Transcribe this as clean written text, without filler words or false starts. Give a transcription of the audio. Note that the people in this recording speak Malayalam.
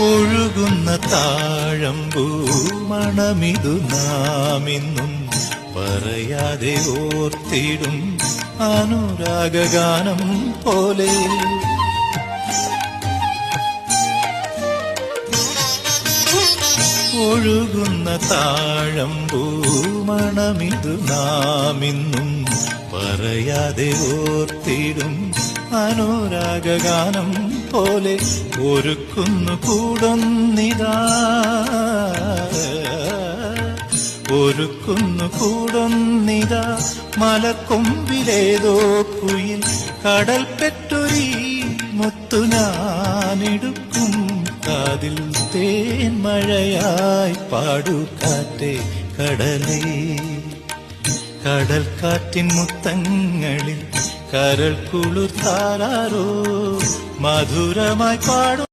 ഒഴുകുന്ന താഴമ്പൂ മണമിതു നാമിന്നും പറയാതെ ഓർത്തിടും അനുരാഗഗാനം പോലെ. ഒഴുകുന്ന താഴമ്പൂ മണമിതു നാമിന്നും പറയാതെ ഓർത്തിടും അനുരാഗഗാനം പോലെ. ഒരുക്കുന്നു കൂടൊന്നിതാ, ഒരുക്കുന്നു കൂടൊന്നിതാ, മലക്കൊമ്പിലേതോ കുയിൽ കടൽ പെറ്റൊരീ മുത്തു ഞാനെടുക്കും കാതിൽ. തേൻ മഴയായി പാടു കാറ്റേ കടലേ, കടൽ കാറ്റിൻ മുത്തങ്ങളിൽ കരൾ കുളിർത്താരോ മധുരമായി പാടും.